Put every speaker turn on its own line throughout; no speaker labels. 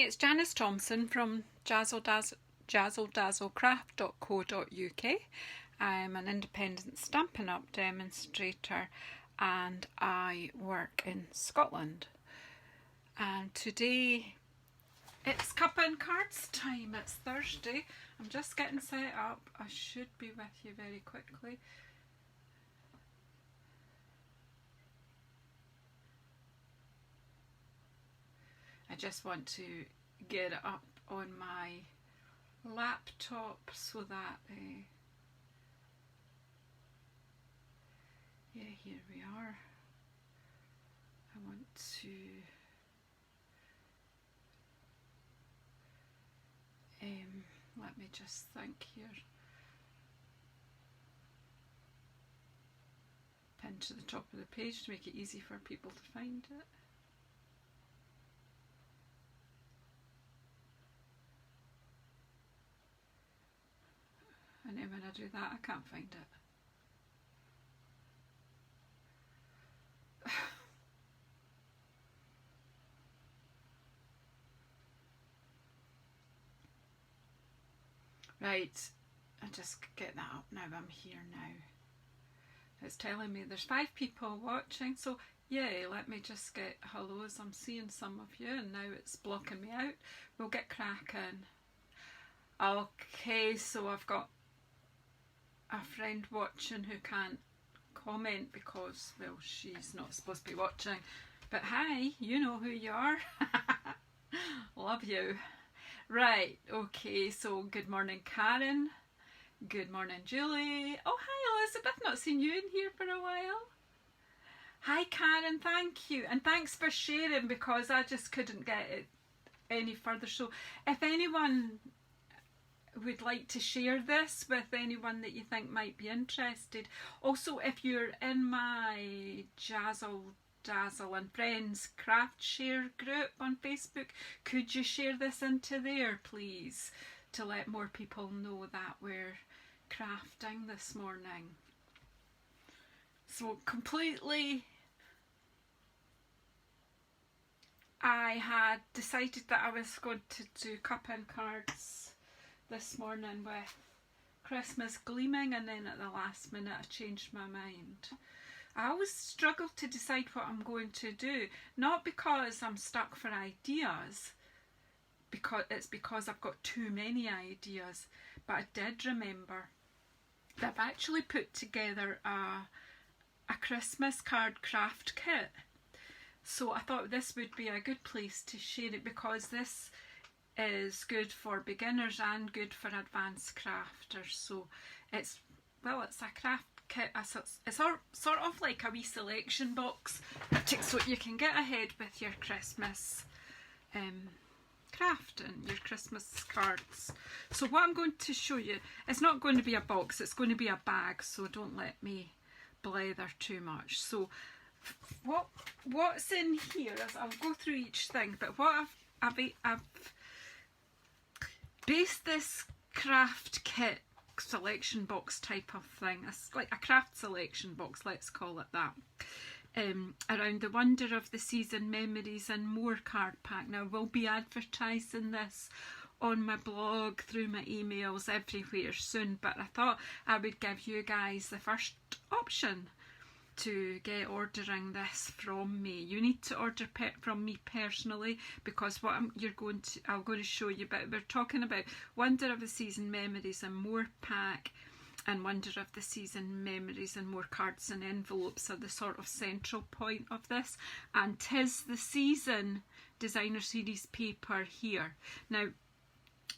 it's Janice Thompson from JazzleDazzleCraft.co.uk. I'm an independent Stampin' Up! Demonstrator and I work in Scotland. And today it's Cuppa and Cards time. It's Thursday. I'm just getting set up. I should be with you very quickly. I just want to get it up on my laptop so that yeah, here we are. I want to let me just think here. Pin to the top of the page to make it easy for people to find it. And then when I do that, I can't find it. Right, I just get that up now. I'm here now. It's telling me there's 5 people watching, so yeah, let me just get hellos. I'm seeing some of you and now it's blocking me out. We'll get cracking. Okay, so I've got a friend watching who can't comment because, well, she's not supposed to be watching. But hi, you know who you are. Love you. Right, okay, so good morning Karen. Good morning Julie. Oh hi Elizabeth, not seen you in here for a while. Hi Karen, thank you. And thanks for sharing because I just couldn't get it any further. So if anyone would like to share this with anyone that you think might be interested. Also, if you're in my Dazzle and Friends craft share group on Facebook, could you share this into there please, to let more people know that we're crafting this morning. So completely, I had decided that I was going to do Cuppa and Cards this morning with Christmas gleaming, and then at the last minute I changed my mind. I always struggle to decide what I'm going to do, not because I'm stuck for ideas, because I've got too many ideas, but I did remember that I've actually put together a Christmas card craft kit. So I thought this would be a good place to share it because this is good for beginners and good for advanced crafters. So it's a craft kit. It's sort of like a wee selection box so you can get ahead with your Christmas craft and your Christmas cards. So what I'm going to show you, it's not going to be a box, it's going to be a bag, so don't let me blather too much. So what's in here is, I'll go through each thing, but what I've based this craft kit selection box type of thing, it's like a craft selection box, let's call it that, around the Wonder of the Season Memories and More card pack. Now we'll be advertising this on my blog, through my emails, everywhere soon, but I thought I would give you guys the first option to get ordering this from me. You need to order from me personally because what I'm going to show you, but we're talking about Wonder of the Season Memories and More pack, and Wonder of the Season Memories and More cards and envelopes are the sort of central point of this, and 'Tis the Season designer series paper here. Now,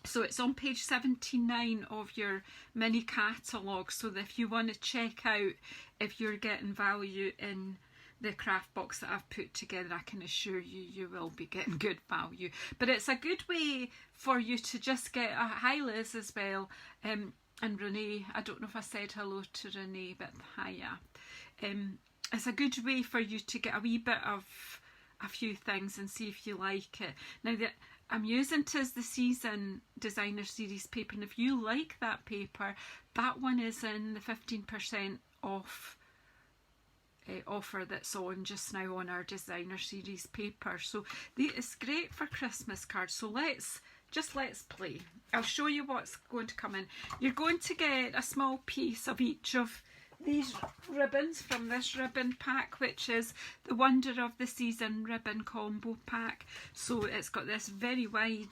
so it's on page 79 of your mini catalogue, so that if you want to check out if you're getting value in the craft box that I've put together, I can assure you, you will be getting good value. But it's a good way for you to just get a hi Liz as well, and Renee. I don't know if I said hello to Renee, but hiya. It's a good way for you to get a wee bit of a few things and see if you like it. Now that I'm using 'Tis the Season designer series paper, and if you like that paper, that one is in the 15% off offer that's on just now on our designer series paper. So it's great for Christmas cards. So let's play. I'll show you what's going to come in. You're going to get a small piece of each of these ribbons from this ribbon pack, which is the Wonder of the Season ribbon combo pack. So it's got this very wide,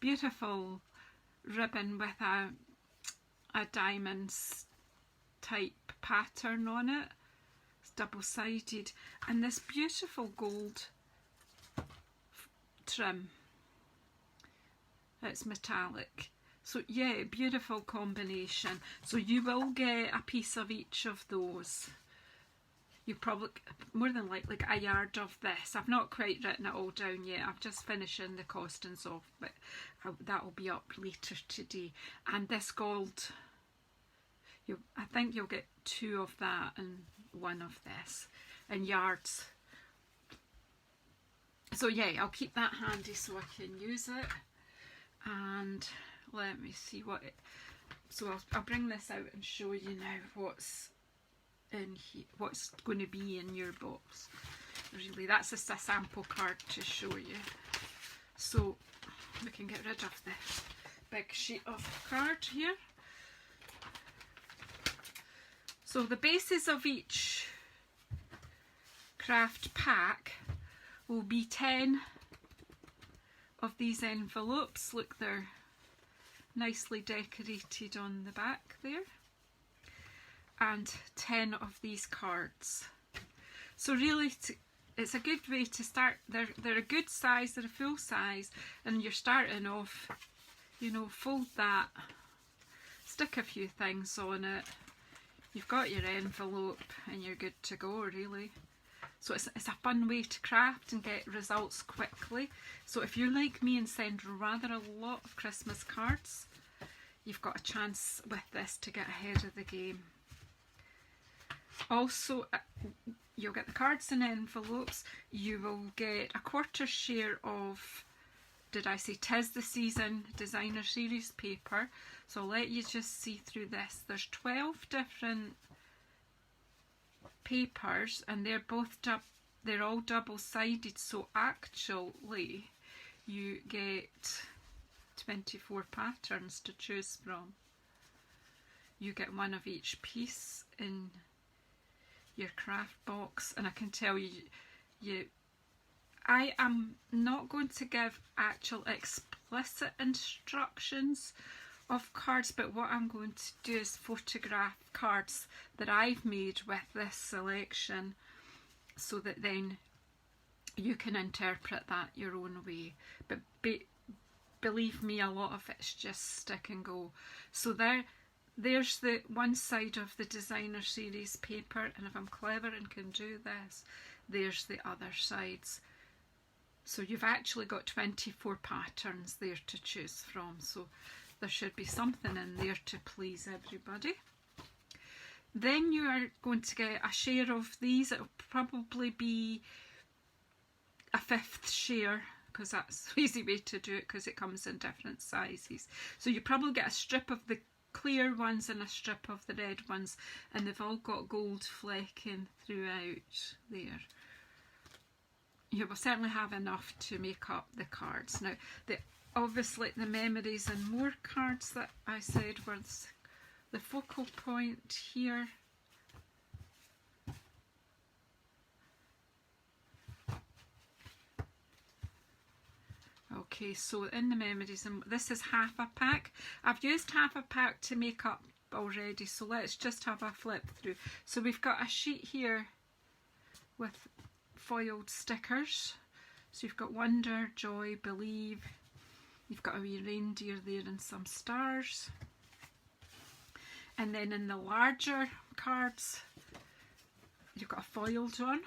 beautiful ribbon with a diamonds type pattern on it. It's double-sided, and this beautiful gold trim. It's metallic. So yeah, beautiful combination. So you will get a piece of each of those. You probably, more than likely, get a yard of this. I've not quite written it all down yet. I'm just finishing the costings off, but that will be up later today. And this gold, I think you'll get 2 of that and 1 of this in yards. So yeah, I'll keep that handy so I can use it. And let me see what it, so I'll bring this out and show you now what's in here, what's going to be in your box. Really, that's just a sample card to show you. So we can get rid of this big sheet of card here. So the bases of each craft pack will be 10 of these envelopes. Look, they're nicely decorated on the back there, and 10 of these cards. So really it's a good way to start. They're a good size, they're a full size, and you're starting off, you know, fold that, stick a few things on it, you've got your envelope and you're good to go really. So it's a fun way to craft and get results quickly. So if you're like me and send rather a lot of Christmas cards, you've got a chance with this to get ahead of the game. Also, you'll get the cards in envelopes. You will get a 1/4 share of, did I say 'Tis the Season designer series paper. So I'll let you just see through this. There's 12 different papers, and they're all double-sided, so actually you get 24 patterns to choose from. You get 1 of each piece in your craft box, and I can tell you I am not going to give actual explicit instructions of cards, but what I'm going to do is photograph cards that I've made with this selection, so that then you can interpret that your own way. But believe me, a lot of it's just stick and go. So there's the one side of the designer series paper, and if I'm clever and can do this, there's the other sides. So you've actually got 24 patterns there to choose from. So there should be something in there to please everybody. Then you are going to get a share of these. It'll probably be a 5th share, because that's the easy way to do it, because it comes in different sizes. So you probably get a strip of the clear ones and a strip of the red ones, and they've all got gold flecking throughout there. You will certainly have enough to make up the cards. Now, obviously the memories and more cards that I said were the focal point here. Okay, so in the memories, and this is half a pack. I've used half a pack to make up already, so let's just have a flip through. So we've got a sheet here with foiled stickers. So you've got Wonder, Joy, Believe. You've got a wee reindeer there and some stars. And then in the larger cards, you've got a foiled one.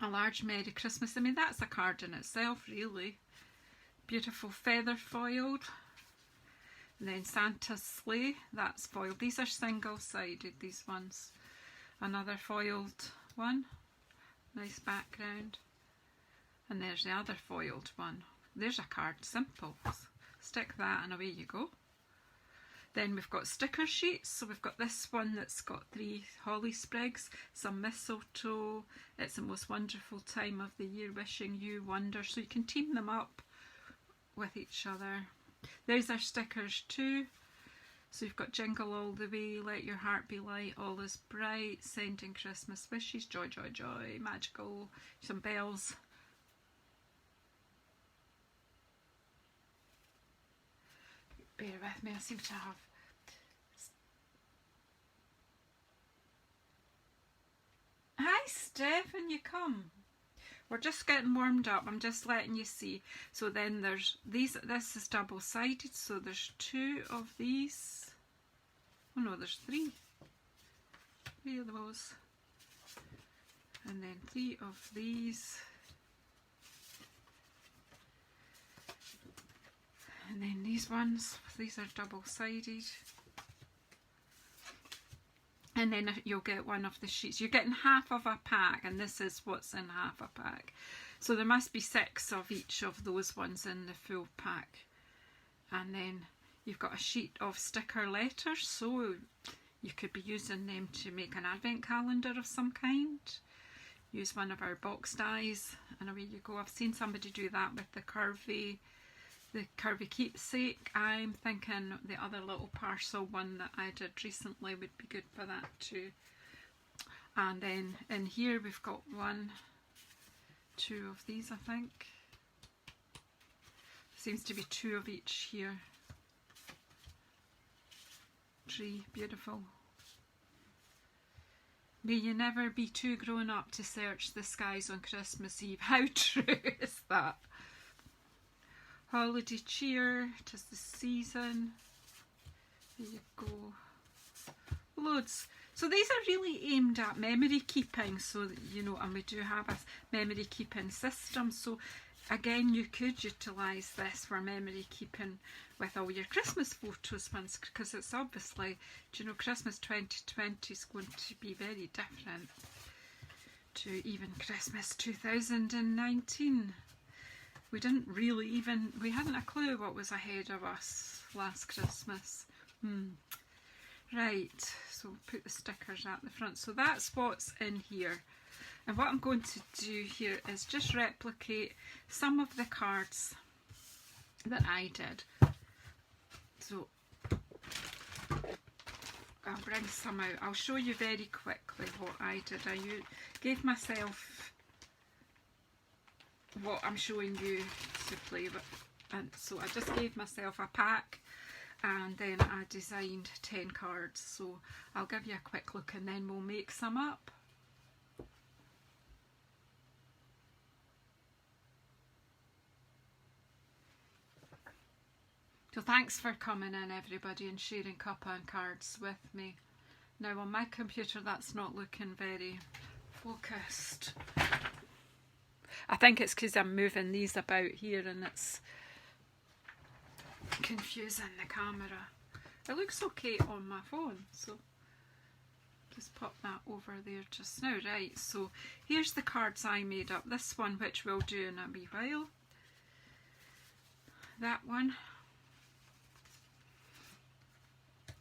A large Merry Christmas. I mean, that's a card in itself, really. Beautiful feather foiled. And then Santa's sleigh, that's foiled. These are single-sided, these ones. Another foiled one. Nice background. And there's the other foiled one. There's a card, simple. Stick that and away you go. Then we've got sticker sheets. So we've got this one that's got 3 holly sprigs, some mistletoe. It's the most wonderful time of the year, wishing you wonder. So you can team them up with each other. There's our stickers too. So you've got Jingle All the Way, Let Your Heart Be Light, All Is Bright, Sending Christmas Wishes, Joy, Joy, Joy, Magical, some bells. Bear with me, I seem to have... Hi Stephen, you come. We're just getting warmed up, I'm just letting you see. So then there's these, this is double-sided, so there's 2 of these. Oh no, there's 3. 3 of those. And then 3 of these. And then these ones, these are double-sided. And then you'll get one of the sheets. You're getting half of a pack, and this is what's in half a pack. So there must be 6 of each of those ones in the full pack. And then you've got a sheet of sticker letters, so you could be using them to make an advent calendar of some kind. Use one of our box dies, and away you go. I've seen somebody do that with the curvy keepsake. I'm thinking the other little parcel one that I did recently would be good for that too. And then in here we've got 1, 2 of these, I think. Seems to be 2 of each here. 3, beautiful. May you never be too grown up to search the skies on Christmas Eve. How true is that? Holiday cheer, 'tis the season. There you go. Loads. So these are really aimed at memory keeping, so that, you know, and we do have a memory keeping system. So again, you could utilise this for memory keeping with all your Christmas photos once, because it's obviously, do you know, Christmas 2020 is going to be very different to even Christmas 2019. We didn't really even, we hadn't a clue what was ahead of us last Christmas. Right, so put the stickers at the front. So that's what's in here. And what I'm going to do here is just replicate some of the cards that I did. So I'll bring some out. I'll show you very quickly what I did. I gave myself what I'm showing you to play with, and so I just gave myself a pack, and then I designed 10 cards. So I'll give you a quick look and then we'll make some up. So thanks for coming in everybody and sharing Cuppa and cards with me. Now on my computer that's not looking very focused. I think it's because I'm moving these about here and it's confusing the camera. It looks okay on my phone, so just pop that over there just now. Right, so here's the cards I made up. This one, which we'll do in a wee while. That one.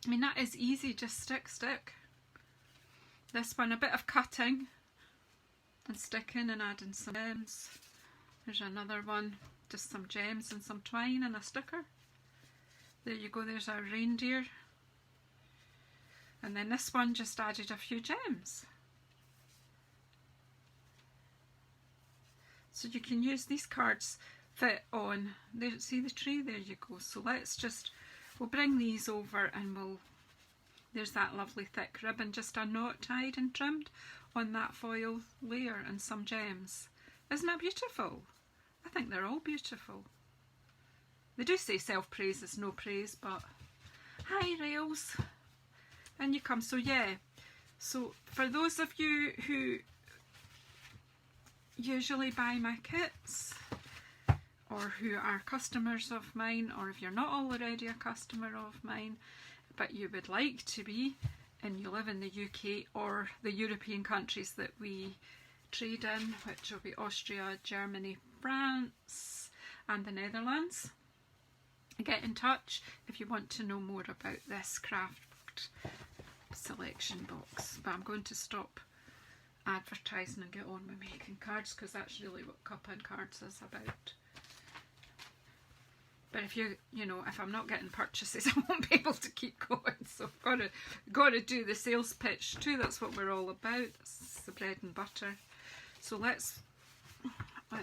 I mean, that is easy, just stick. This one, a bit of cutting and sticking and adding some gems. There's another one, just some gems and some twine and a sticker. There you go, there's our reindeer. And then this one just added a few gems. So you can use these cards fit on, there, see the tree, there you go. So let's just, we'll bring these over and there's that lovely thick ribbon, just a knot tied and trimmed on that foil layer and some gems. Isn't that beautiful? I think they're all beautiful. They do say self-praise is no praise, but hi Rails. And you come. So yeah, so for those of you who usually buy my kits or who are customers of mine, or if you're not already a customer of mine but you would like to be and you live in the UK or the European countries that we trade in, which will be Austria, Germany, France and the Netherlands, get in touch if you want to know more about this craft selection box. But I'm going to stop advertising and get on with making cards, because that's really what Cuppa and Cards is about. But if you know, if I'm not getting purchases, I won't be able to keep going. So I've got to do the sales pitch too. That's what we're all about. That's the bread and butter. So let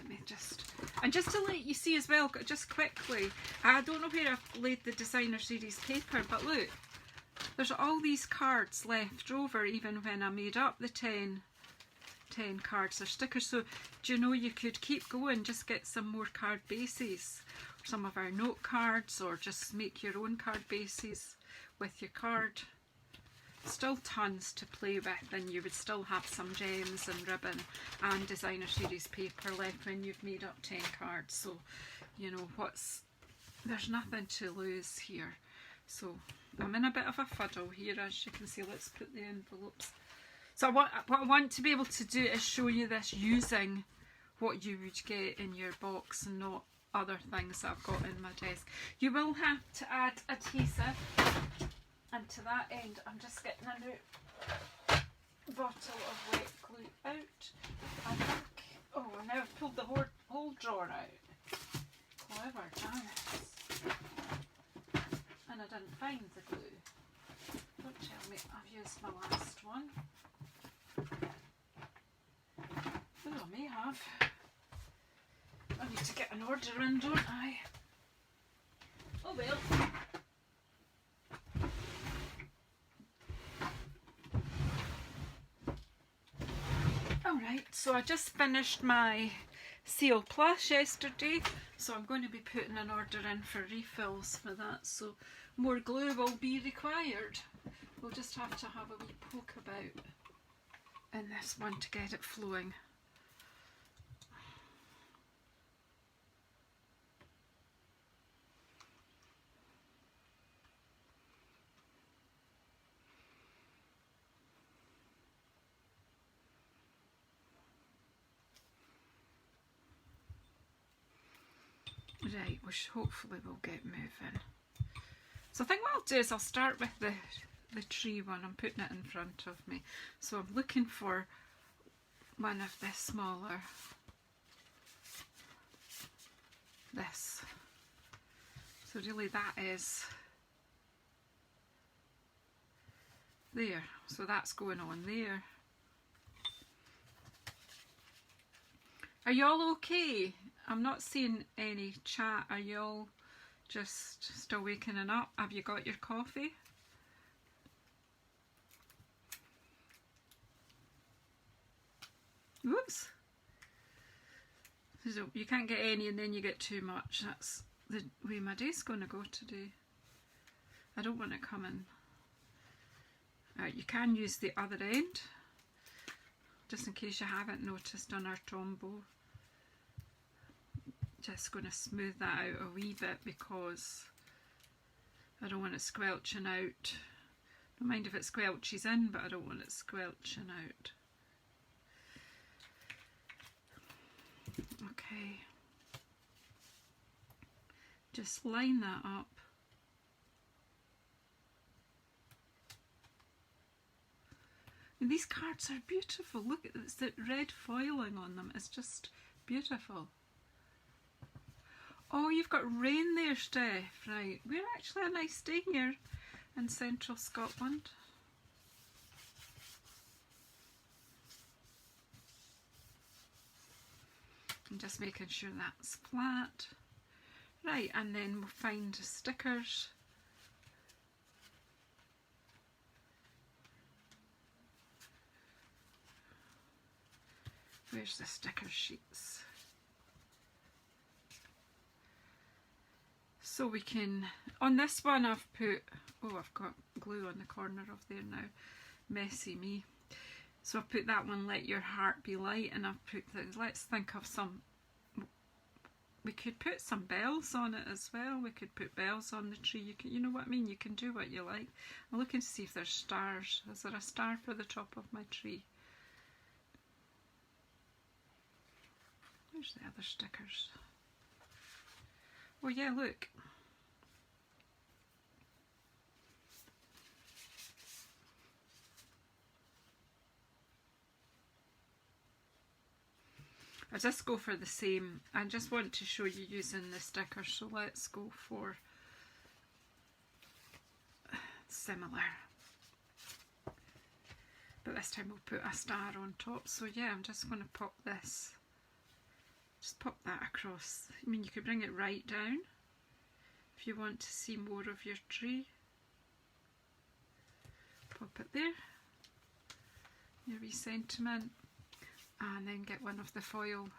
me just, and just to let you see as well, just quickly, I don't know where I've laid the designer series paper, but look, there's all these cards left over even when I made up the 10 cards or stickers. So do you know, you could keep going, just get some more card bases, some of our note cards, or just make your own card bases with your card. Still tons to play with, and you would still have some gems and ribbon and designer series paper left when you've made up 10 cards. So you know, there's nothing to lose here. So I'm in a bit of a fuddle here, as you can see. Let's put the envelopes. So what I want to be able to do is show you this using what you would get in your box and not other things that I've got in my desk. You will have to add adhesive, and to that end I'm just getting a new bottle of wet glue out. I think, oh, now I've pulled the whole drawer out. Clever Janice. And I didn't find the glue. Don't tell me I've used my last one. Oh, I may have. I need to get an order in, don't I? Oh well. Alright, so I just finished my Seal Plus yesterday, so I'm going to be putting an order in for refills for that, so more glue will be required. We'll just have to have a wee poke about in this one to get it flowing. Right, which hopefully we'll get moving. So I think what I'll do is I'll start with the tree one. I'm putting it in front of me. So I'm looking for one of the smaller, this. So really that is there. So that's going on there. Are y'all okay? I'm not seeing any chat. Are y'all just still waking up? Have you got your coffee? Whoops. So you can't get any and then you get too much. That's the way my day's going to go today. I don't want to come in. You can use the other end, just in case you haven't noticed on our Tombow. Just going to smooth that out a wee bit because I don't want it squelching out. Don't mind if it squelches in, but I don't want it squelching out. Okay. Just line that up. And these cards are beautiful. Look at this, the red foiling on them. It's just beautiful. Oh, you've got rain there, Steph. Right, we're actually a nice day here in central Scotland. I'm just making sure that's flat. Right, and then we'll find the stickers. Where's the sticker sheets? So we can, on this one I've put, oh, I've got glue on the corner of there now, messy me. So I've put that one, Let Your Heart Be Light, and I've put, let's think of some, we could put some bells on it as well. We could put bells on the tree. You can, you know what I mean, you can do what you like. I'm looking to see if there's stars. Is there a star for the top of my tree? Where's the other stickers? Oh yeah, look. I just go for the same. I just want to show you using the stickers, so let's go for similar. But this time we'll put a star on top. So yeah, I'm just going to pop this. Just pop that across. I mean, you could bring it right down if you want to see more of your tree. Pop it there. Your wee sentiment. And then get one of the foil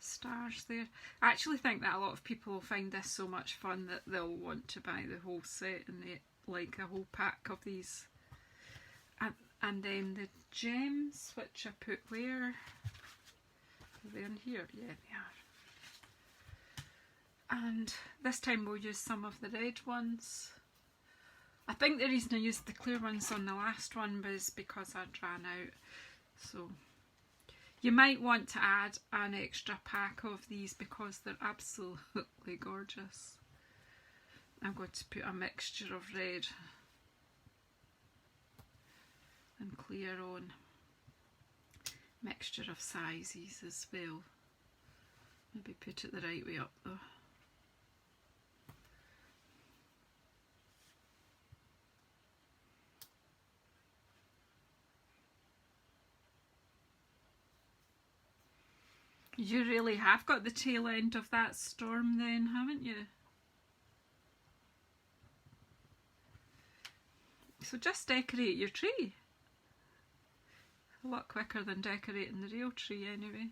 stars there. I actually think that a lot of people will find this so much fun that they'll want to buy the whole set and like a whole pack of these. And then the gems, which I put where? Are they in here? Yeah, they are. And this time we'll use some of the red ones. I think the reason I used the clear ones on the last one was because I'd ran out. So you might want to add an extra pack of these because they're absolutely gorgeous. I'm going to put a mixture of red and clear on. Mixture of sizes as well. Maybe put it the right way up though. You really have got the tail end of that storm then, haven't you? So just decorate your tree. A lot quicker than decorating the real tree anyway.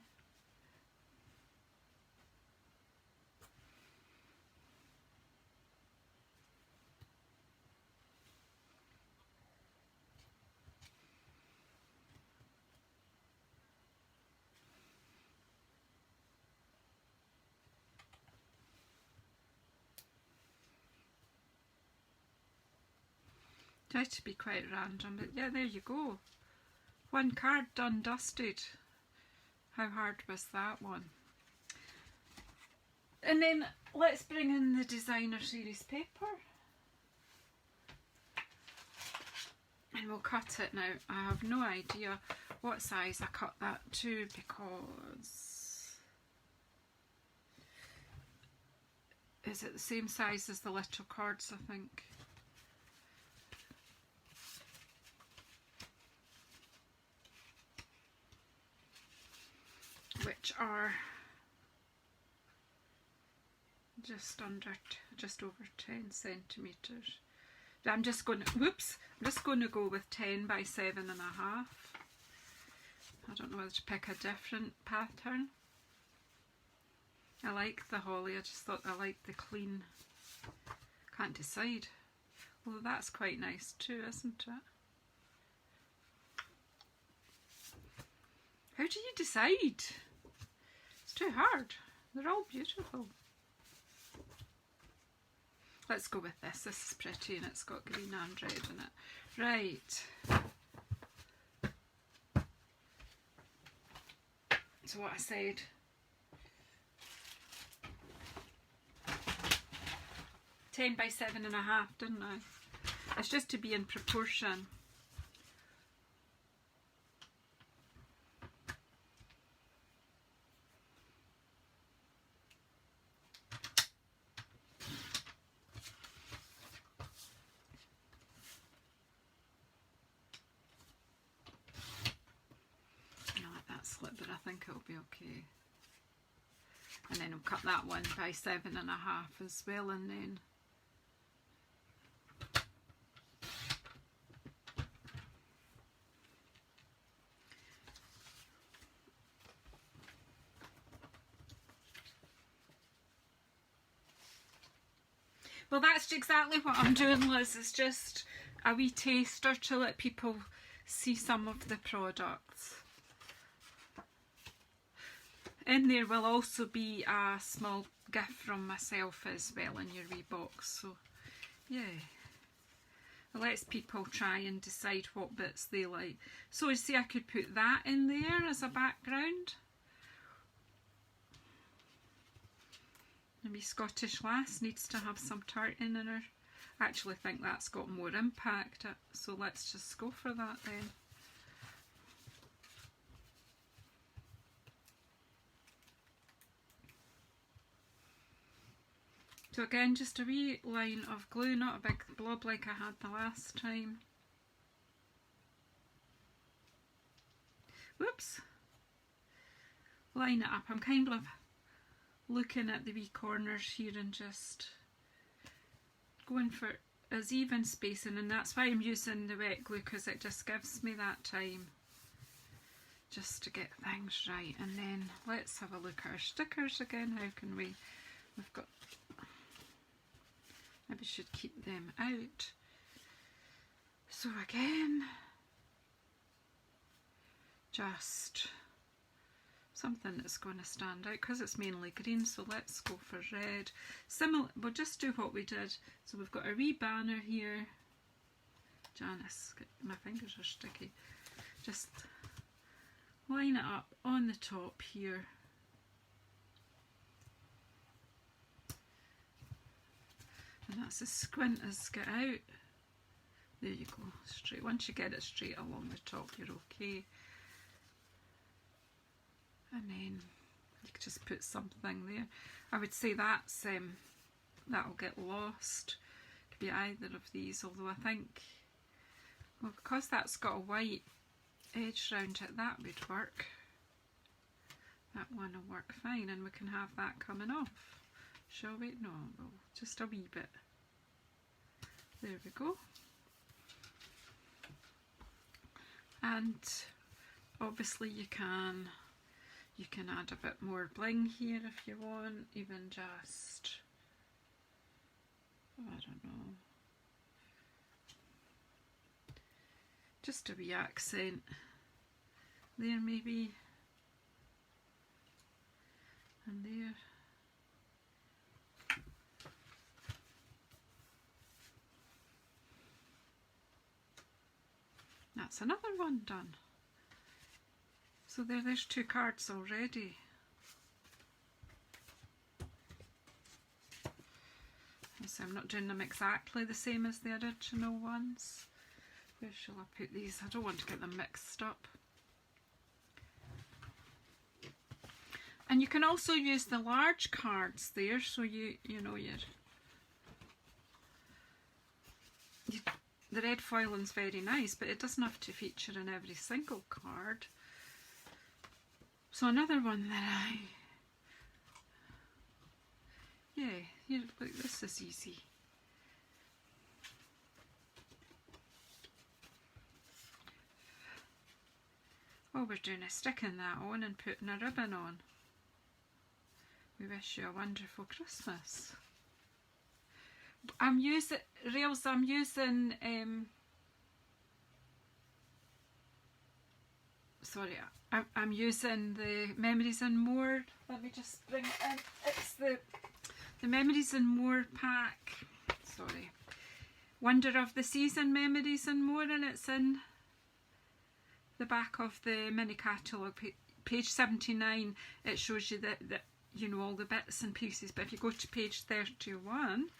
Try to be quite random, but yeah, there you go. One card done, dusted. How hard was that one? And then let's bring in the designer series paper. And we'll cut it now. I have no idea what size I cut that to because... Is it the same size as the little cards, I think? Which are just over 10 centimetres. I'm just going to go with 10 by 7.5. I don't know whether to pick a different pattern. I like the holly, I just thought I liked the clean. Can't decide. Well, that's quite nice too, isn't it? How do you decide? It's too hard. They're all beautiful. Let's go with this. This is pretty and it's got green and red in it. Right. So what I said. $10 by 7.5, didn't I? It's just to be in proportion. But I think it'll be okay. And then I'll cut that one by 7.5 as well, and then well, that's exactly what I'm doing, Liz. It's just a wee taster to let people see some of the products. In there will also be a small gift from myself as well in your wee box. So, yeah. It lets people try and decide what bits they like. So, you see, I could put that in there as a background. The wee Scottish lass needs to have some tartan in her. I actually think that's got more impact. So, let's just go for that then. So again, just a wee line of glue, not a big blob like I had the last time. Whoops. Line it up. I'm kind of looking at the wee corners here and just going for as even spacing, and that's why I'm using the wet glue, because it just gives me that time just to get things right. And then let's have a look at our stickers again. How can we've got, maybe we should keep them out. So again, just something that's going to stand out because it's mainly green, so let's go for red. Similar, we'll just do what we did. So we've got a wee banner here. Janice, my fingers are sticky. Just line it up on the top here. And that's as squint as get out. There you go, straight. Once you get it straight along the top, you're okay. And then you could just put something there. I would say that's that'll get lost. Could be either of these, although I think, well, because that's got a white edge round it, that would work. That one will work fine, and we can have that coming off. Shall we? No, well, just a wee bit. There we go. And obviously you can add a bit more bling here if you want, even just, I don't know, just a wee accent there maybe, and there. That's another one done. So there's 2 cards already. So I'm not doing them exactly the same as the original ones. Where shall I put these? I don't want to get them mixed up. And you can also use the large cards there, so you know the red foiling's very nice, but it doesn't have to feature in every single card. So another one that here, look, this is easy. All we're doing is sticking that on and putting a ribbon on. We wish you a wonderful Christmas. I'm using sorry, I'm using the Memories and More. Let me just bring it in. It's the Memories and More pack. Sorry. Wonder of the Season Memories and More, and it's in the back of the mini catalogue, page 79. It shows you that you know, all the bits and pieces, but if you go to page 31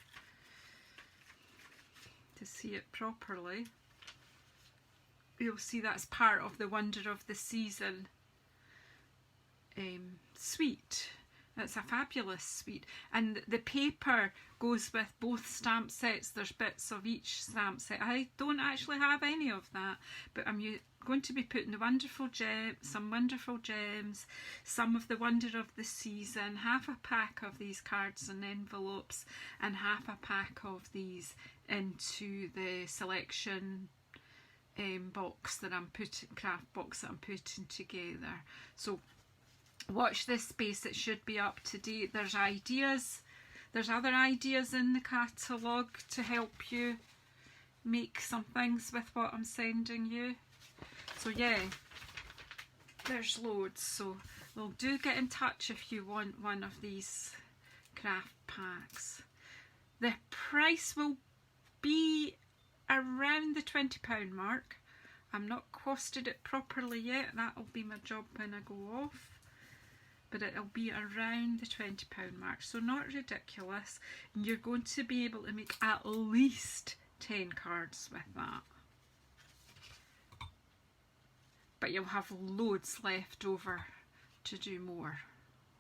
to see it properly, you'll see that's part of the Wonder of the Season suite. It's a fabulous suite, and the paper goes with both stamp sets. There's bits of each stamp set. I don't actually have any of that, but I'm going to be putting some wonderful gems, some of the Wonder of the Season, half a pack of these cards and envelopes, and half a pack of these into the selection box that I'm putting, craft box that I'm putting together. So watch this space, it should be up to date. There's other ideas in the catalogue to help you make some things with what I'm sending you. So yeah, there's loads. So well, do get in touch if you want one of these craft packs. The price will be around the £20 mark. I'm not costed it properly yet. That'll be my job when I go off. But it'll be around the £20 mark, so not ridiculous. And you're going to be able to make at least 10 cards with that. But you'll have loads left over to do more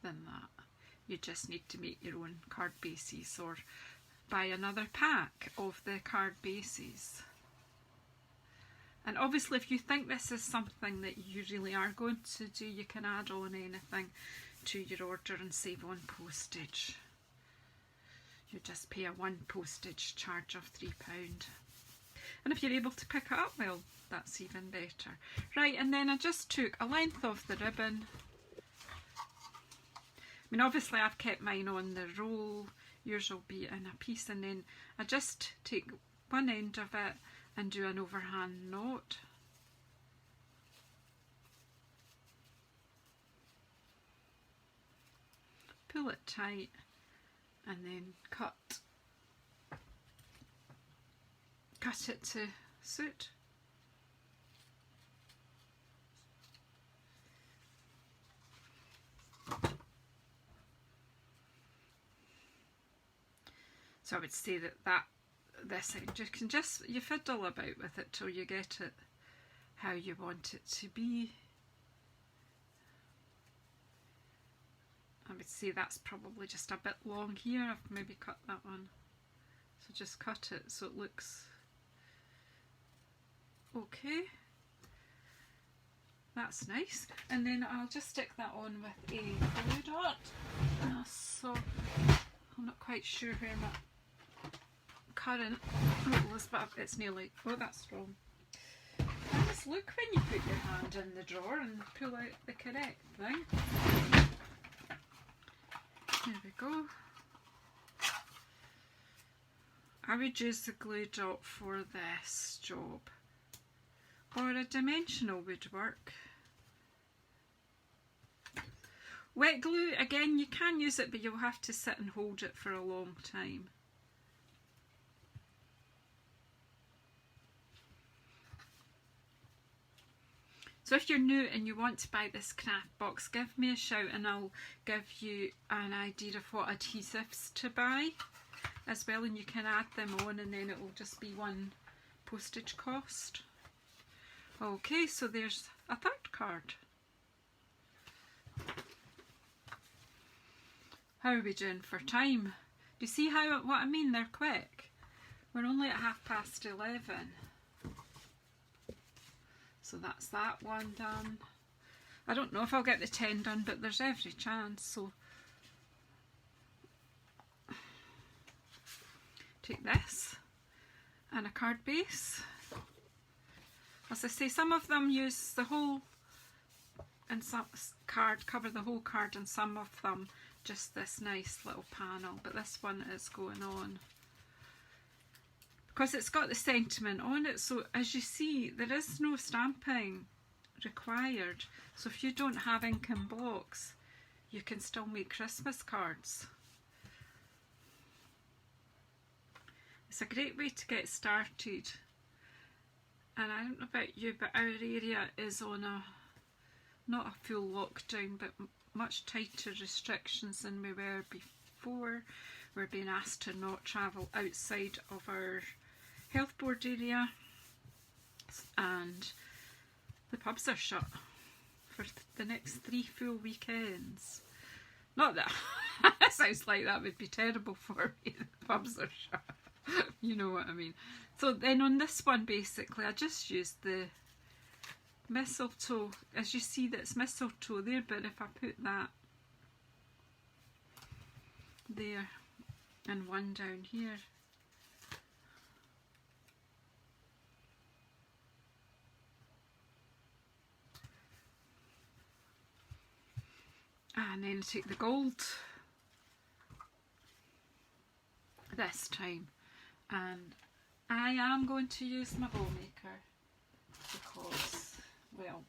than that You just need to make your own card bases or buy another pack of the card bases. And obviously if you think this is something that you really are going to do, you can add on anything to your order and save on postage. You just pay a one postage charge of £3. And if you're able to pick it up, well, that's even better. Right, and then I just took a length of the ribbon. I mean, obviously I've kept mine on the roll, yours will be in a piece, and then I just take one end of it and do an overhand knot. Pull it tight and then cut it to suit. So I would say this you can just fiddle about with it till you get it how you want it to be. I would say that's probably just a bit long here. I've maybe cut that one. So just cut it so it looks okay. That's nice. And then I'll just stick that on with a glue dot. So I'm not quite sure where my current roll is, but it's nearly, oh, that's wrong. Just look when you put your hand in the drawer and pull out the correct thing. There we go. I would use the glue dot for this job, or a dimensional would work. Wet glue, again, you can use it, but you'll have to sit and hold it for a long time. So if you're new and you want to buy this craft box, give me a shout and I'll give you an idea of what adhesives to buy as well, and you can add them on and then it will just be one postage cost. Okay, so there's a third card. How are we doing for time? Do you see what I mean? They're quick. We're only at 11:30. So that's that one done. I don't know if I'll get the 10 done, but there's every chance. So take this and a card base. As I say, some of them use the whole and some card, cover the whole card, and some of them just this nice little panel, but this one is going on because it's got the sentiment on it. So as you see, there is no stamping required, so if you don't have ink and blocks, you can still make Christmas cards. It's a great way to get started, and I don't know about you, but our area is on not a full lockdown, but much tighter restrictions than we were before. We're being asked to not travel outside of our health board area, and the pubs are shut for the next 3 full weekends. Not that it sounds like that would be terrible for me. The pubs are shut. You know what I mean. So then on this one, basically I just used the mistletoe. As you see, that's mistletoe there, but if I put that there and one down here, and then take the gold this time, and I am going to use my bow maker because, well,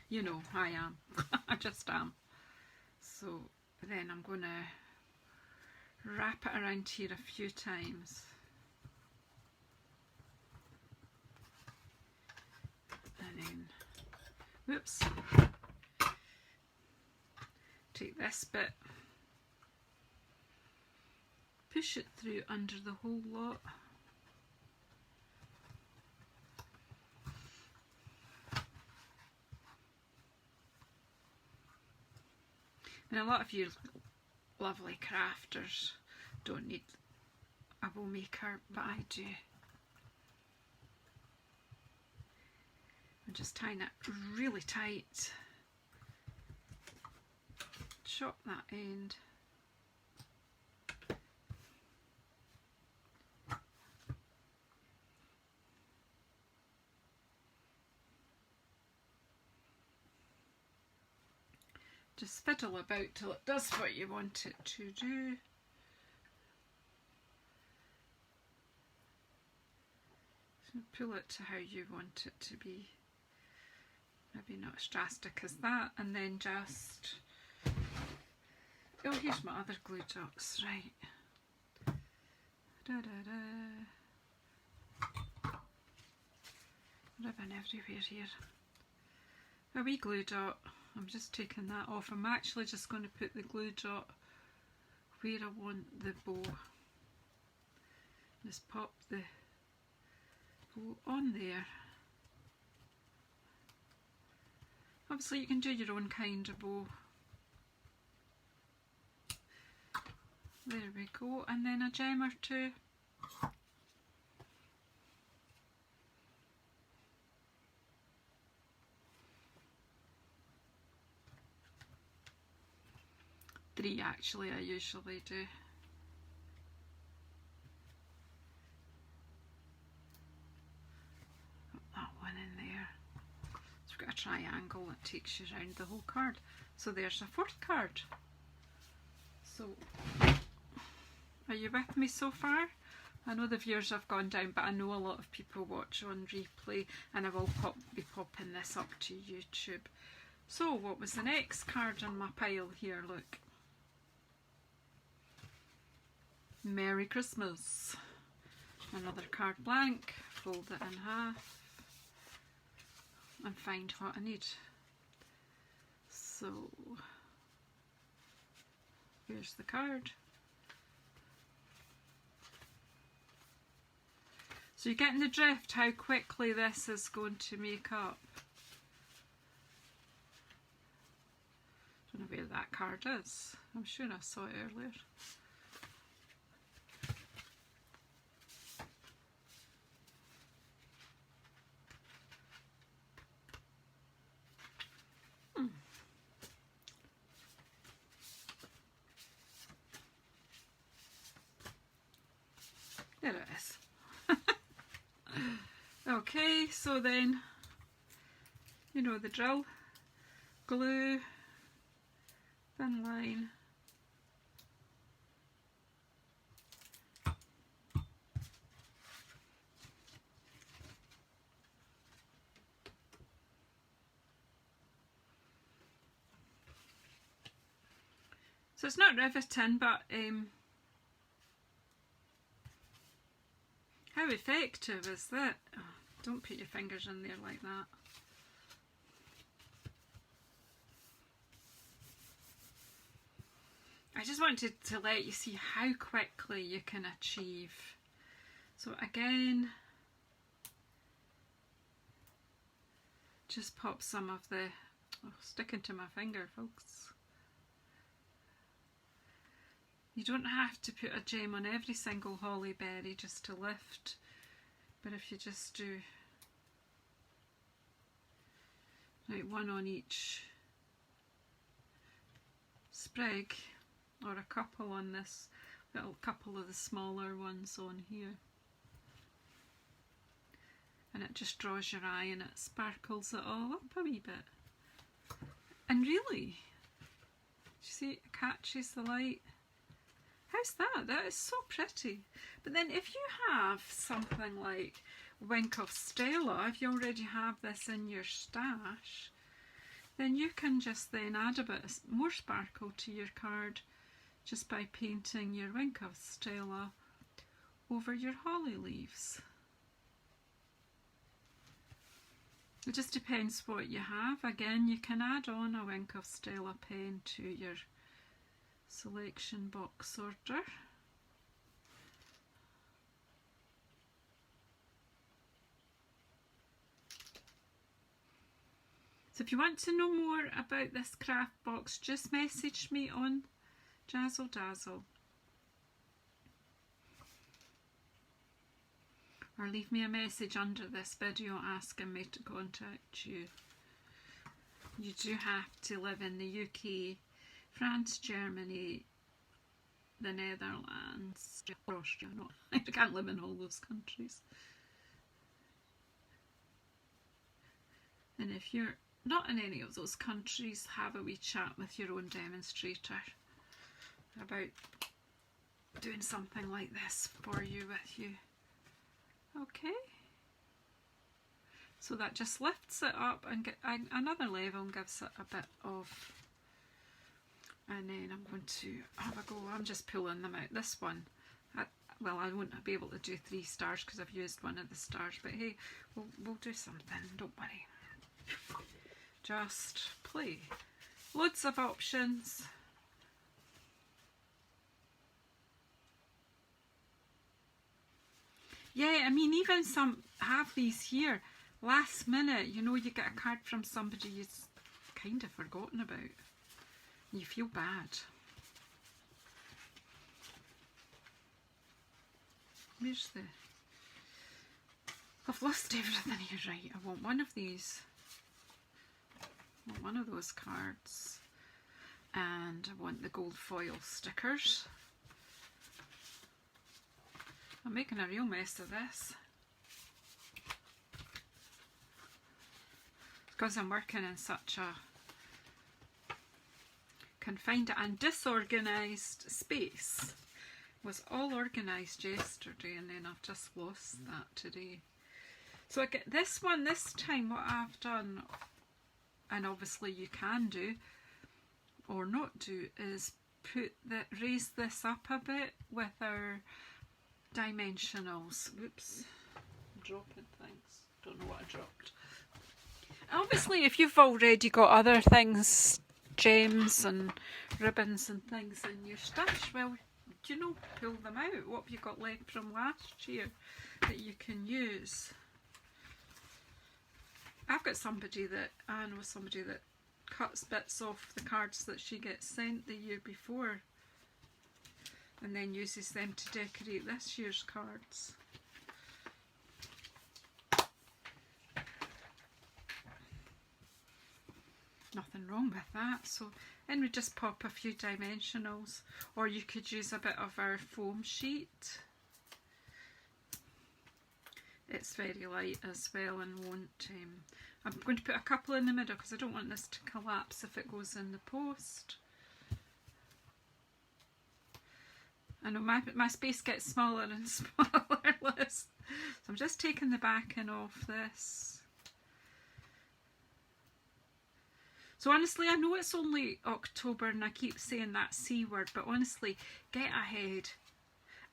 you know, I am. I just am. So then I'm going to wrap it around here a few times. And then, whoops, take this bit, push it through under the whole lot. And a lot of you lovely crafters don't need a bow maker, but I do. I'm just tying it really tight. Chop that end. Just fiddle about till it does what you want it to do. So pull it to how you want it to be. Maybe not as drastic as that, and then just... Oh, here's my other glue dots, right. Ribbon everywhere here. A wee glue dot. I'm just taking that off. I'm actually just going to put the glue dot where I want the bow. Just pop the bow on there. Obviously you can do your own kind of bow. There we go, and then a gem or two. Three actually I usually do. Put that one in there. So we've got a triangle that takes you around the whole card. So there's a fourth card. So, are you with me so far? I know the viewers have gone down, but I know a lot of people watch on replay, and I will be popping this up to YouTube. So what was the next card on my pile here? Look. Merry Christmas. Another card blank. Fold it in half and find what I need. So here's the card. So you're getting the drift how quickly this is going to make up. Don't know where that card is. I'm sure I saw it earlier. There it is. Okay, so then, you know the drill. Glue, thin line, so it's not riveting, but how effective is that? Oh, don't put your fingers in there like that. I just wanted to let you see how quickly you can achieve. So again, just pop some of the, sticking to my finger, folks. You don't have to put a gem on every single holly berry just to lift, but if you just do like one on each sprig, or a couple on this, little couple of the smaller ones on here, and it just draws your eye and it sparkles it all up a wee bit. And really, do you see it catches the light? How's that? That is so pretty. But then if you have something like Wink of Stella, if you already have this in your stash, then you can just then add a bit more sparkle to your card just by painting your Wink of Stella over your holly leaves. It just depends what you have. Again, you can add on a Wink of Stella pen to your selection box order. So if you want to know more about this craft box, just message me on Jazzle Dazzle. Or leave me a message under this video asking me to contact you. You do have to live in the UK, France, Germany, the Netherlands, Austria. No, I can't live in all those countries. And if you're not in any of those countries, have a wee chat with your own demonstrator about doing something like this for you with you. Okay, so that just lifts it up and get another level and gives it a bit of, and then I'm going to have a go. I'm just pulling them out. This one, well, I won't be able to do 3 stars because I've used one of the stars, but hey, we'll do something, don't worry. Just play. Loads of options. Yeah, I mean, even some have these here last minute, you know, you get a card from somebody you've kind of forgotten about. You feel bad. Where's the... I've lost everything here, right. I want one of these. I want one of those cards. And I want the gold foil stickers. I'm making a real mess of this. Because I'm working in such a confined and disorganised space. It was all organised yesterday and then I've just lost that today. So I get this one this time, what I've done, and obviously you can do or not do, is raise this up a bit with our dimensionals. Whoops, I'm dropping things. Don't know what I dropped. Obviously, if you've already got other things, gems and ribbons and things in your stash, well, you know, pull them out. What have you got left from last year that you can use? I've got somebody that, I know somebody that cuts bits off the cards that she gets sent the year before and then uses them to decorate this year's cards. Nothing wrong with that. So then we just pop a few dimensionals, or you could use a bit of our foam sheet. It's very light as well and won't... I'm going to put a couple in the middle because I don't want this to collapse if it goes in the post. I know my space gets smaller and smaller, Liz. So I'm just taking the backing off this. So honestly, I know it's only October and I keep saying that C word, but honestly, get ahead.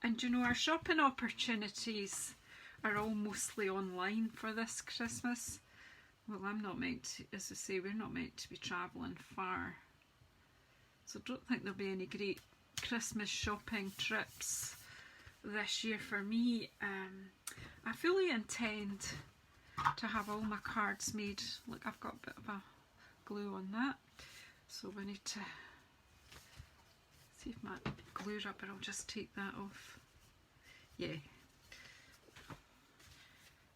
And you know, our shopping opportunities are all mostly online for this Christmas. Well, I'm not meant to, as I say, we're not meant to be travelling far. So I don't think there'll be any great Christmas shopping trips this year for me. I fully intend to have all my cards made. Look, I've got a bit of a glue on that, so we need to see if my glue rubber will just take that off. Yeah.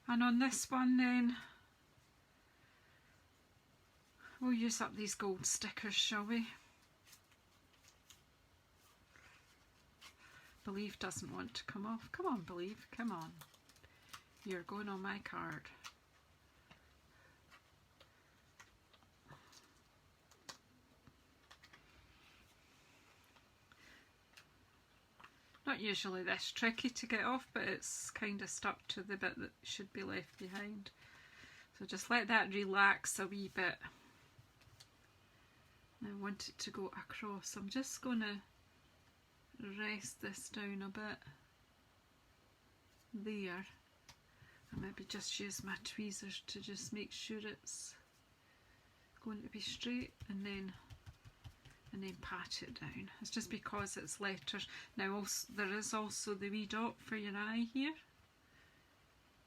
And on this one then, we'll use up these gold stickers, shall we? Believe doesn't want to come off. Come on, Believe, come on. You're going on my card. Not usually this tricky to get off, but it's kind of stuck to the bit that should be left behind. So just let that relax a wee bit. I want it to go across. I'm just going to rest this down a bit there. And maybe just use my tweezers to just make sure it's going to be straight, and then pat it down. It's just because it's letters. Now also, there is also the wee dot for your eye here,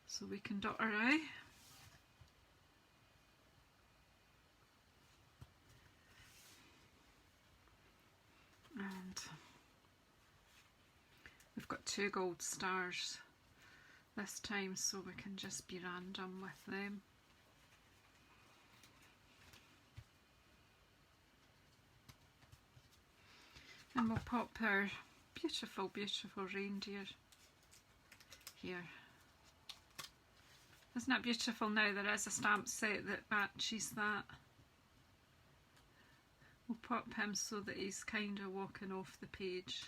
so we can dot our eye. And we've got 2 gold stars this time, so we can just be random with them. And we'll pop our beautiful, beautiful reindeer here. Isn't that beautiful? Now there is a stamp set that matches that. We'll pop him so that he's kind of walking off the page.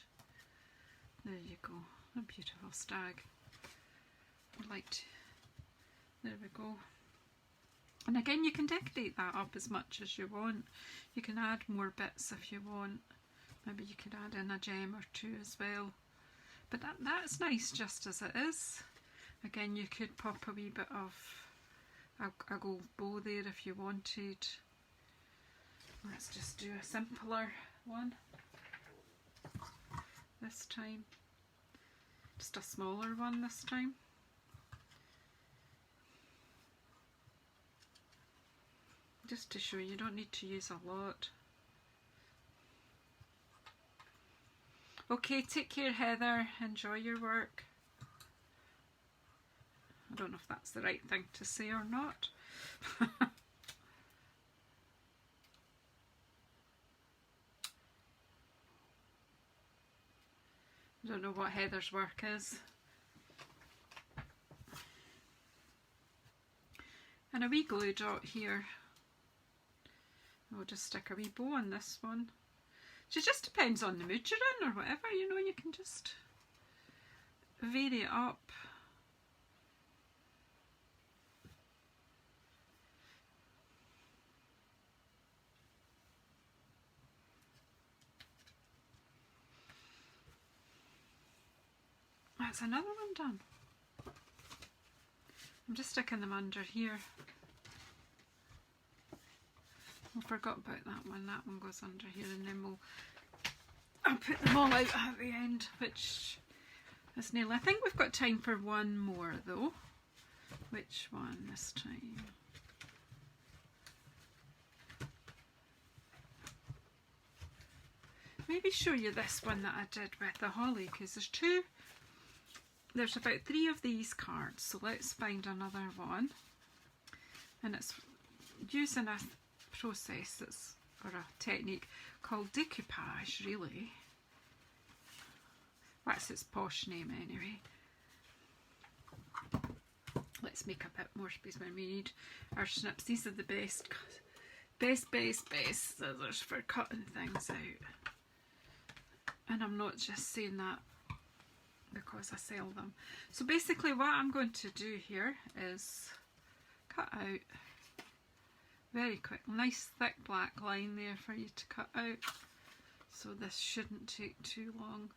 There you go, a beautiful stag. I'd like to, there we go. And again, you can decorate that up as much as you want. You can add more bits if you want. Maybe you could add in a gem or 2 as well. But that's nice just as it is. Again, you could pop a wee bit of a gold bow there if you wanted. Let's just do a simpler one this time. Just a smaller one this time. Just to show you don't need to use a lot. Okay, take care, Heather. Enjoy your work. I don't know if that's the right thing to say or not. I don't know what Heather's work is. And a wee glue dot here. I'll just stick a wee bow on this one. So it just depends on the mood you're in or whatever, you know, you can just vary it up. That's another one done. I'm just sticking them under here. I forgot about that one. That one goes under here, and then I'll put them all out at the end, which is nearly. I think we've got time for one more though. Which one this time? Maybe show you this one that I did with the holly, because there's about 3 of these cards, so let's find another one. And it's using a process that's, or a technique called decoupage, really. That's its posh name anyway. Let's make a bit more space when we need our snips. These are the best scissors for cutting things out. And I'm not just saying that because I sell them. So basically what I'm going to do here is cut out very quick, nice thick black line there for you to cut out. So this shouldn't take too long.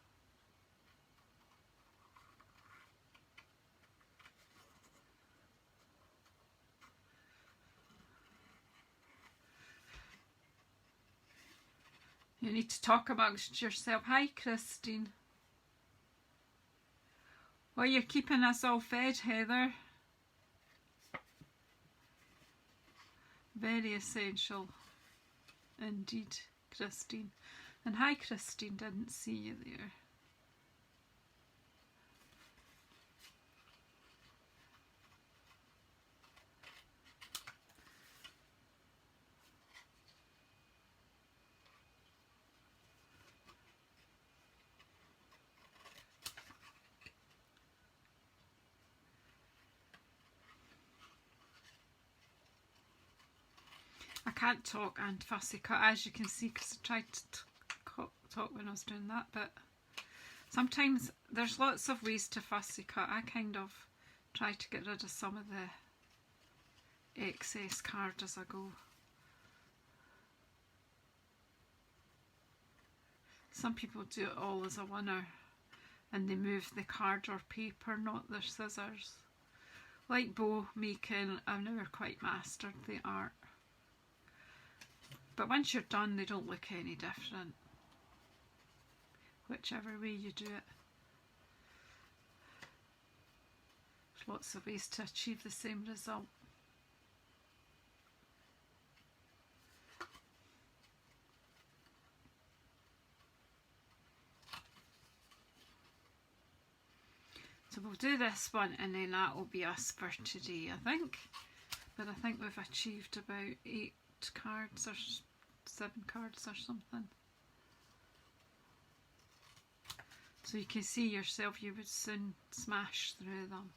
You need to talk amongst yourself. Hi, Christine. Well, you're keeping us all fed, Heather. Very essential indeed, Christine. And hi, Christine, didn't see you there. I can't talk and fussy cut, as you can see, because I tried to talk when I was doing that, but sometimes there's lots of ways to fussy cut. I kind of try to get rid of some of the excess card as I go. Some people do it all as a winner and they move the card or paper, not their scissors. Like bow making, I've never quite mastered the art. But once you're done, they don't look any different, whichever way you do it. There's lots of ways to achieve the same result. So we'll do this one and then that will be us for today, I think. But I think we've achieved about 8 cards or 7 cards or something. So you can see yourself, you would soon smash through them.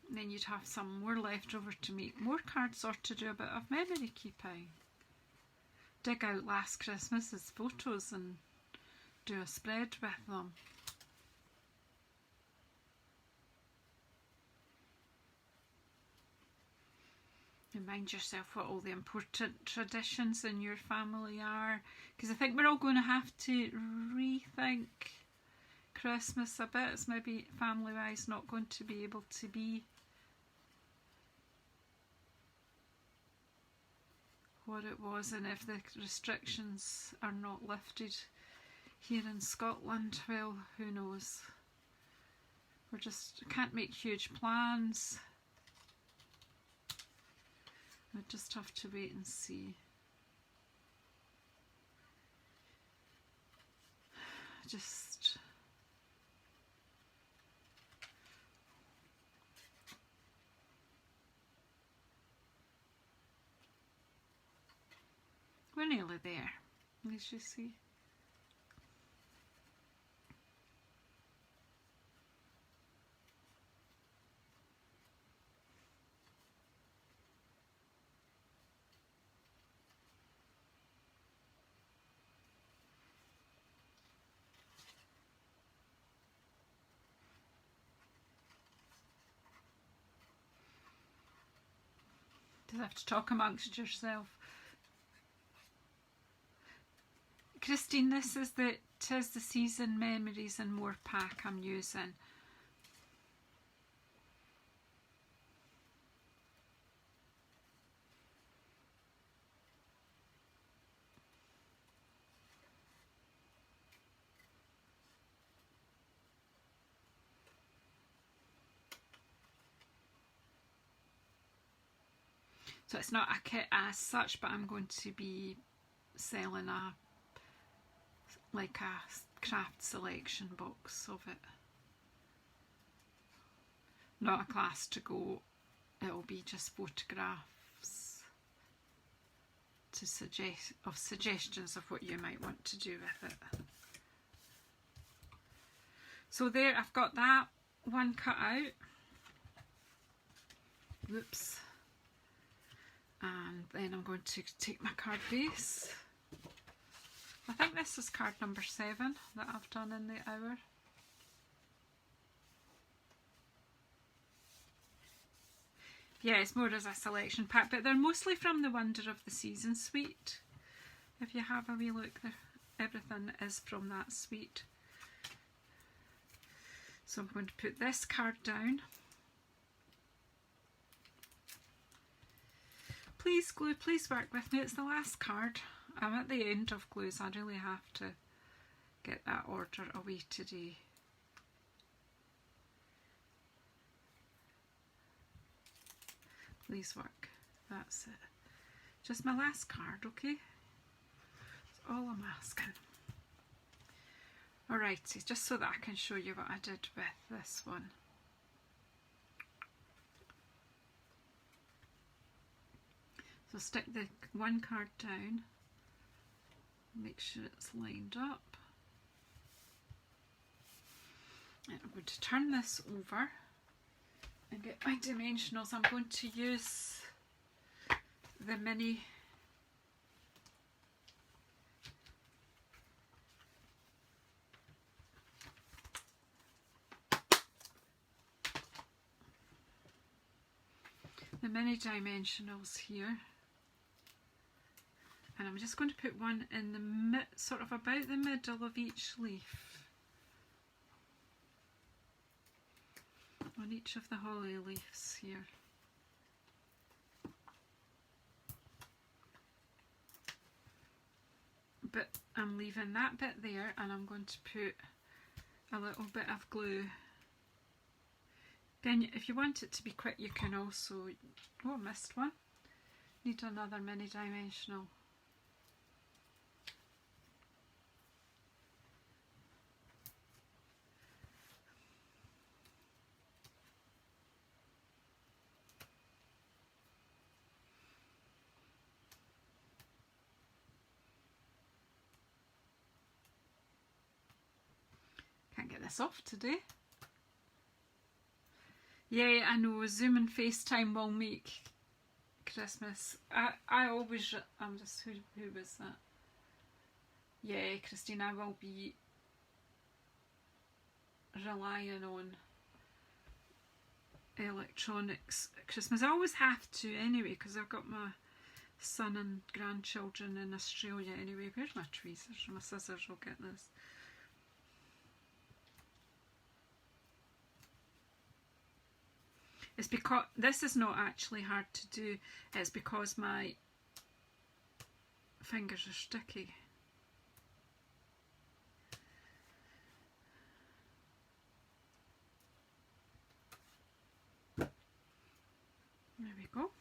And then you'd have some more left over to make more cards or to do a bit of memory keeping. Dig out last Christmas's photos and do a spread with them. Remind yourself what all the important traditions in your family are, because I think we're all going to have to rethink Christmas a bit. It's maybe family wise not going to be able to be what it was, and if the restrictions are not lifted here in Scotland, well, who knows. We just can't make huge plans. We just have to wait and see. Just we're nearly there, as you see. You have to talk amongst yourself. Christine, this is the "'Tis the Season Memories and More" pack I'm using. So it's not a kit as such, but I'm going to be selling like a craft selection box of it. Not a class to go, it'll be just photographs to suggestions of what you might want to do with it. So there, I've got that one cut out. Whoops. And then I'm going to take my card base. I think this is card number 7 that I've done in the hour. Yeah, it's more as a selection pack, but they're mostly from the Wonder of the Season suite. If you have a wee look there, everything is from that suite. So I'm going to put this card down. Please, glue, please work with me. It's the last card. I'm at the end of glues. I really have to get that order away today. Please work. That's it. Just my last card, okay? That's all I'm asking. Alrighty, just so that I can show you what I did with this one. So stick the one card down, make sure it's lined up, and I'm going to turn this over and get my dimensionals. I'm going to use the mini dimensionals here. And I'm just going to put one in the sort of about the middle of each leaf. On each of the holly leaves here. But I'm leaving that bit there, and I'm going to put a little bit of glue. Then if you want it to be quick, you can also, oh, I missed one. Need another mini dimensional. this off today. Yeah, I know, Zoom and FaceTime will make Christmas. I always, I'm just, who was that? Yeah, Christina, I will be relying on electronics at Christmas. I always have to anyway, because I've got my son and grandchildren in Australia anyway. Where's my tweezers? My scissors will get this. It's because this is not actually hard to do. It's because my fingers are sticky. There we go.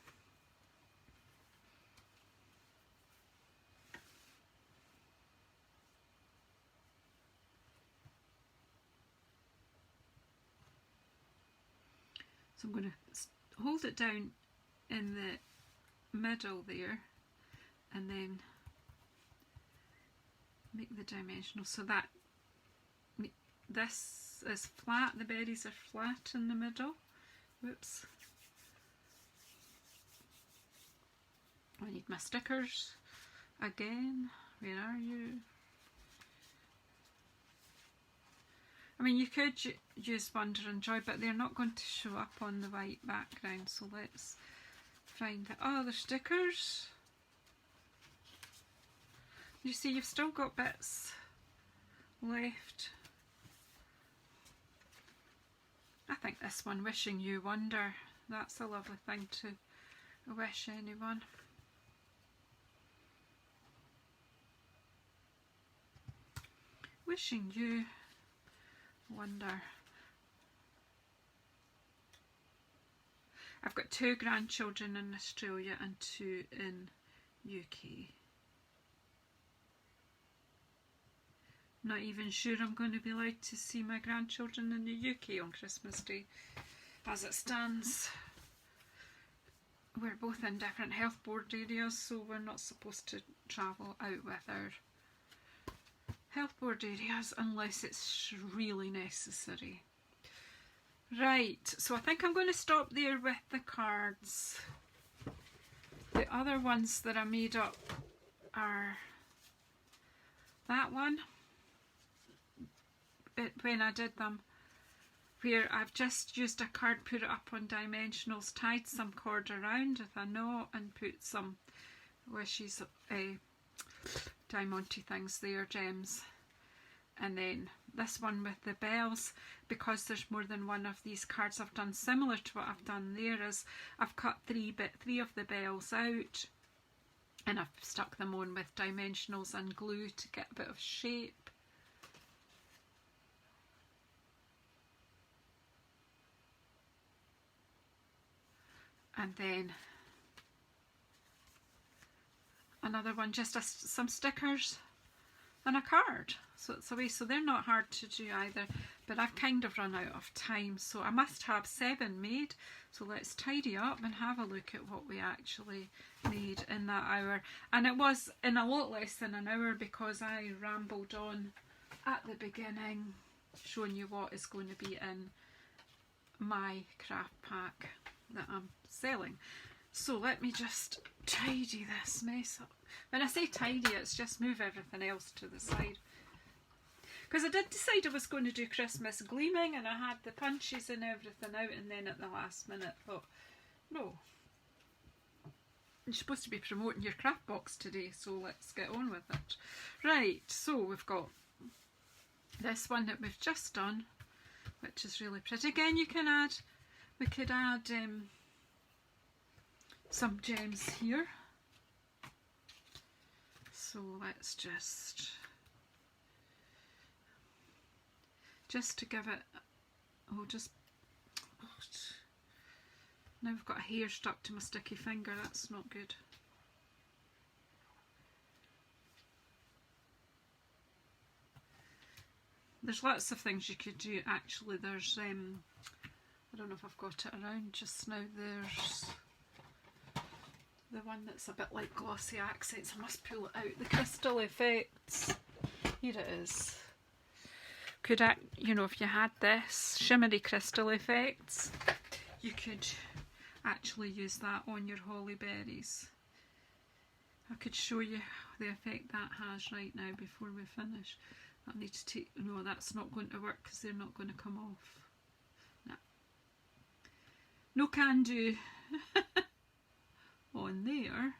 So I'm going to hold it down in the middle there and then make the dimensional so that this is flat, the berries are flat in the middle. Whoops. I need my stickers again. Where are you? I mean, you could use Wonder and Joy, but they're not going to show up on the white background, so let's find the other stickers. You see, you've still got bits left. I think this one, Wishing You Wonder, that's a lovely thing to wish anyone. Wishing you wonder. I've got 2 grandchildren in Australia and 2 in UK. Not even sure I'm going to be allowed to see my grandchildren in the UK on Christmas Day. As it stands, we're both in different health board areas, so we're not supposed to travel out with our health board areas unless it's really necessary. Right, so I think I'm going to stop there with the cards. The other ones that I made up are that one, when I did them, where I've just used a card, put it up on dimensionals, tied some cord around with a knot and put some wishes, diamante things there, gems. And then this one with the bells, because there's more than one of these cards I've done similar to what I've done there, is I've cut three of the bells out and I've stuck them on with dimensionals and glue to get a bit of shape. And then another one, just some stickers and a card. So it's away. So they're not hard to do either, but I've kind of run out of time, so I must have 7 made. So let's tidy up and have a look at what we actually made in that hour. And it was in a lot less than an hour because I rambled on at the beginning showing you what is going to be in my craft pack that I'm selling. So let me just tidy this mess up. When I say tidy, it's just move everything else to the side. Because I did decide I was going to do Christmas gleaming and I had the punches and everything out, and then at the last minute thought, no, you're supposed to be promoting your craft box today, so let's get on with it. Right, so we've got this one that we've just done, which is really pretty. Again, you can add, we could add some gems here. So let's just to give it, now I've got a hair stuck to my sticky finger, that's not good. There's lots of things you could do actually. There's, I don't know if I've got it around just now, there's the one that's a bit like glossy accents, I must pull it out, the crystal effects, here it is. could, you know, if you had this shimmery crystal effects, you could actually use that on your holly berries. I could show you the effect that has right now before we finish. I need to take, no, that's not going to work because they're not going to come off. No, no can do on there.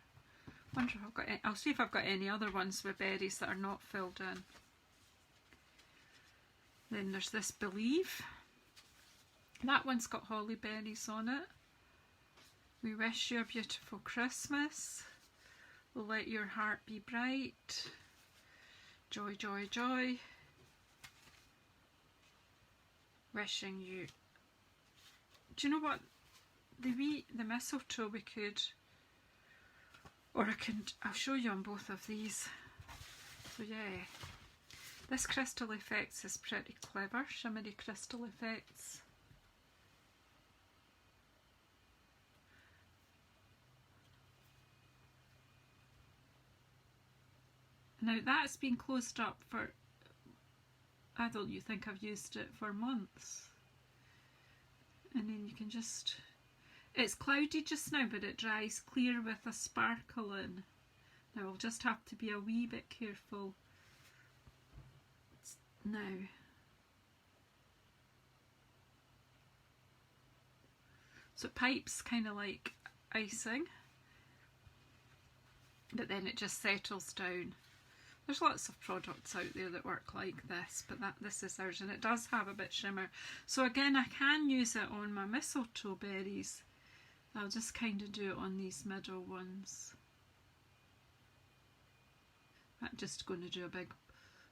Wonder if I've got any, I'll see if I've got any other ones with berries that are not filled in. Then there's this Believe. That one's got holly berries on it. We wish you a beautiful Christmas. We'll let your heart be bright. Joy, joy, joy. Wishing you. Do you know what? The mistletoe we could, or I'll show you on both of these. So yeah, this crystal effects is pretty clever, shimmery crystal effects. Now that's been closed up for, I don't think I've used it for months. And then you can just, it's cloudy just now, but it dries clear with a sparkle in. Now I'll just have to be a wee bit careful now. So it pipes kind of like icing, but then it just settles down. There's lots of products out there that work like this, but this is ours, and it does have a bit shimmer. So again, I can use it on my mistletoe berries. I'll just kind of do it on these middle ones. I'm just going to do a big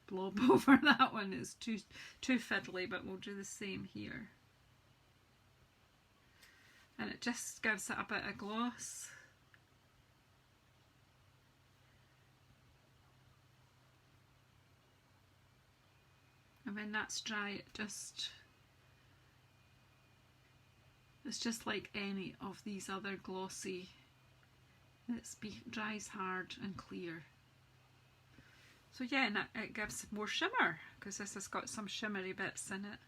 blob over that one. It's too fiddly, but we'll do the same here. And it just gives it a bit of gloss. And when that's dry, it's just like any of these other glossy, it dries hard and clear. So yeah, and it gives more shimmer because this has got some shimmery bits in it.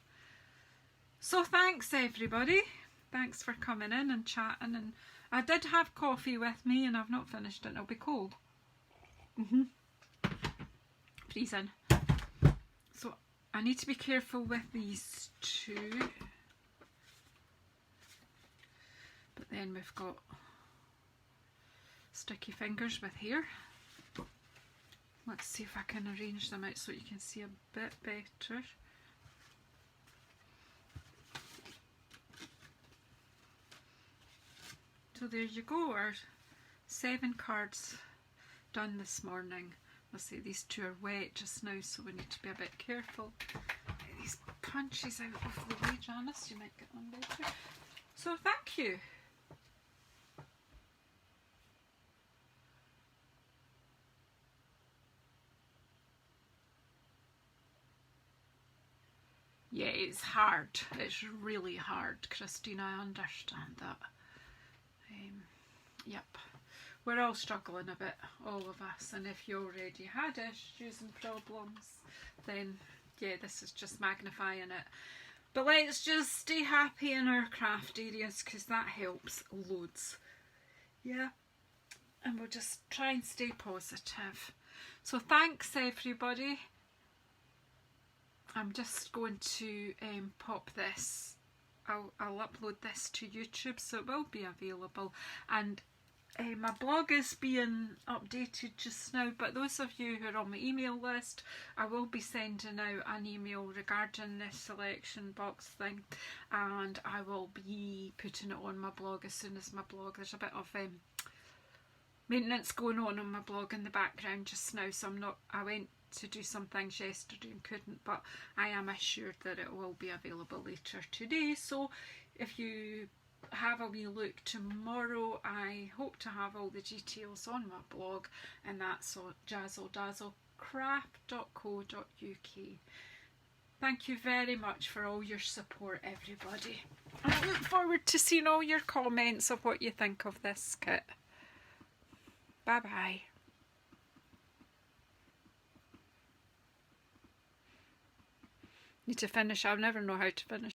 So thanks everybody, thanks for coming in and chatting, and I did have coffee with me and I've not finished it, it'll be cold. Freezing. So I need to be careful with these two. But then we've got sticky fingers with hair. Let's see if I can arrange them out so you can see a bit better. So there you go, our 7 cards done this morning. I'll say these two are wet just now, so we need to be a bit careful. Get these punches out of the way, Janice, you might get them better. So thank you. Yeah, it's hard. It's really hard, Christine. I understand that. Yep. We're all struggling a bit, all of us. And if you already had issues and problems, then yeah, this is just magnifying it. But let's just stay happy in our craft areas because that helps loads. Yeah. And we'll just try and stay positive. So thanks everybody. I'm just going to pop this, I'll upload this to YouTube, so it will be available, and my blog is being updated just now, but those of you who are on my email list, I will be sending out an email regarding this selection box thing, and I will be putting it on my blog as soon as my blog, there's a bit of maintenance going on my blog in the background just now, so I went to do some things yesterday and couldn't, but I am assured that it will be available later today. So if you have a wee look tomorrow, I hope to have all the details on my blog, and that's on JazzleDazzleCraft.co.uk. Thank you very much for all your support, everybody. I look forward to seeing all your comments of what you think of this kit. Bye bye. Need to finish. I'll never know how to finish